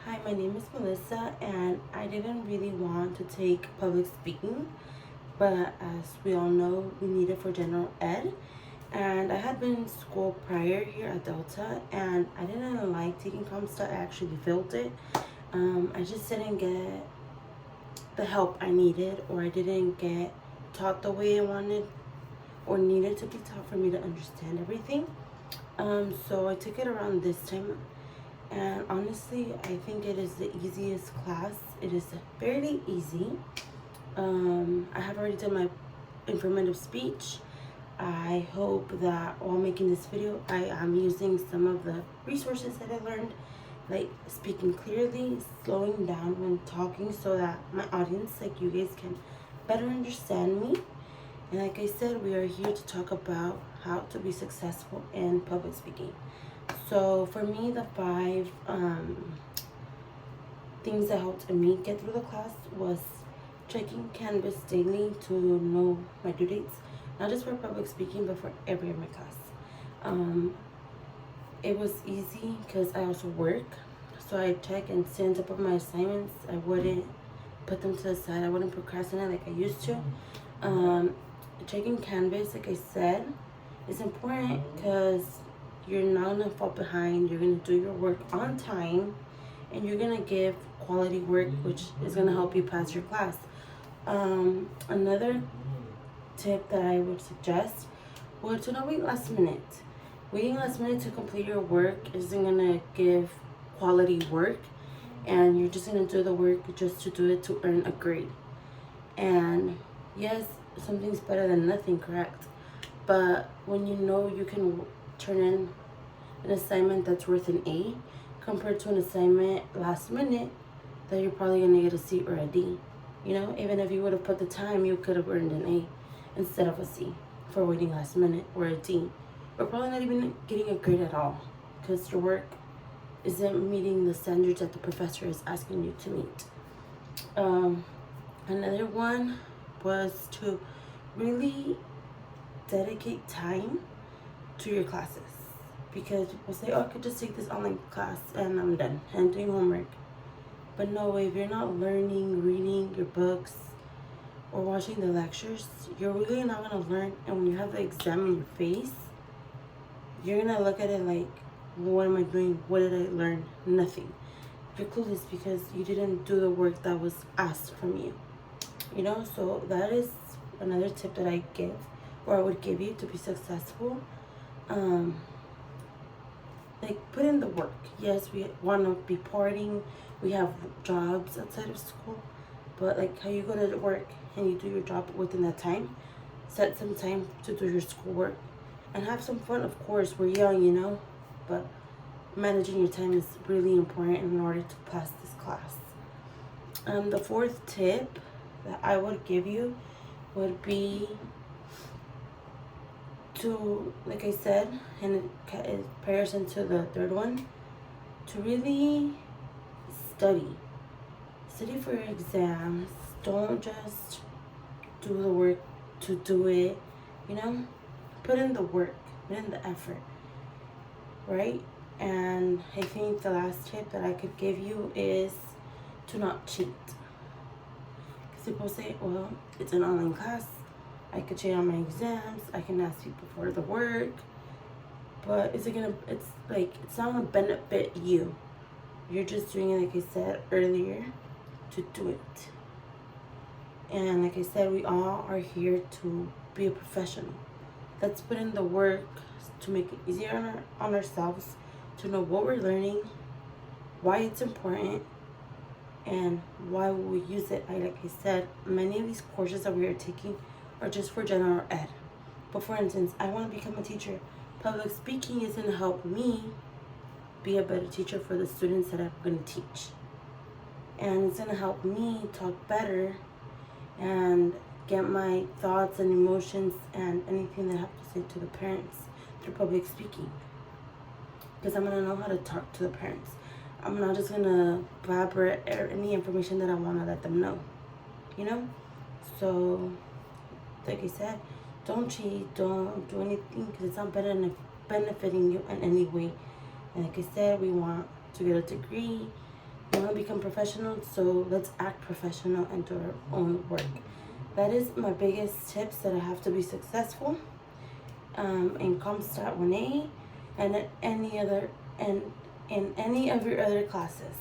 Hi, my name is Melissa, and I didn't really want to take public speaking, but as we all know, we need it for general ed. And I had been in school prior here at Delta, and I didn't like taking CompStat. I actually failed it. I just didn't get the help I needed, or I didn't get taught the way I wanted or needed to be taught for me to understand everything. So I took it around this time, and honestly, I think it is the easiest class. It is fairly easy. I have already done my informative speech. I hope that while making this video, I am using some of the resources that I learned, like speaking clearly, slowing down when talking so that my audience, like you guys, can better understand me. And like I said, we are here to talk about how to be successful in public speaking. So for me, the five things that helped me get through the class was checking Canvas daily to know my due dates, not just for public speaking, but for every of my class. It was easy because I also work, so I check and stay on top of my assignments. I wouldn't put them to the side. I wouldn't procrastinate like I used to. Checking Canvas, like I said, is important because you're not gonna fall behind. You're gonna do your work on time, and you're gonna give quality work, which is gonna help you pass your class. Another tip that I would suggest would to not wait last minute. Waiting last minute to complete your work isn't gonna give quality work, and you're just gonna do the work just to do it to earn a grade. And yes, something's better than nothing, correct? But when you know you can turn in an assignment that's worth an A compared to an assignment last minute that you're probably gonna get a C or a D. You know, even if you would have put the time, you could have earned an A instead of a C for waiting last minute, or a D, or probably not even getting a grade at all because your work isn't meeting the standards that the professor is asking you to meet. Another one was to really dedicate time to your classes, because people say, oh, I could just take this online class and I'm done and doing homework. But no, if you're not learning, reading your books, or watching the lectures, you're really not going to learn. And when you have the exam in your face, you're going to look at it like, what am I doing? What did I learn? Nothing. You're clueless because you didn't do the work that was asked from you. You know, so that is another tip that I give, or I would give you to be successful. Like, put in the work. Yes, we want to be partying. We have jobs outside of school. But like how you go to work and you do your job within that time, set some time to do your schoolwork and have some fun. Of course, we're young, you know, but managing your time is really important in order to pass this class. The fourth tip that I would give you would be to, like I said, and it pairs into the third one, to really study. Study for your exams. Don't just do the work to do it, you know? Put in the work, put in the effort, right? And I think the last tip that I could give you is to not cheat. Because people say, well, it's an online class. I could cheat on my exams. I can ask people for the work. But it's not gonna benefit you. You're just doing it, like I said earlier, to do it. And like I said, we all are here to be a professional. Let's put in the work to make it easier on ourselves, to know what we're learning, why it's important, and why we use it. Like I said, many of these courses that we are taking are just for general ed. But for instance, I want to become a teacher. Public speaking is going to help me be a better teacher for the students that I'm going to teach. And it's going to help me talk better and get my thoughts and emotions and anything that I have to say to the parents through public speaking. Because I'm going to know how to talk to the parents. I'm not just going to blabber any information that I want to let them know. You know? So, like I said, don't cheat, don't do anything because it's not benefiting you in any way. And like I said, we want to get a degree We want to become professional, so let's act professional and do our own work. That is my biggest tips that I have to be successful in CompStat 1A and in any of your other classes.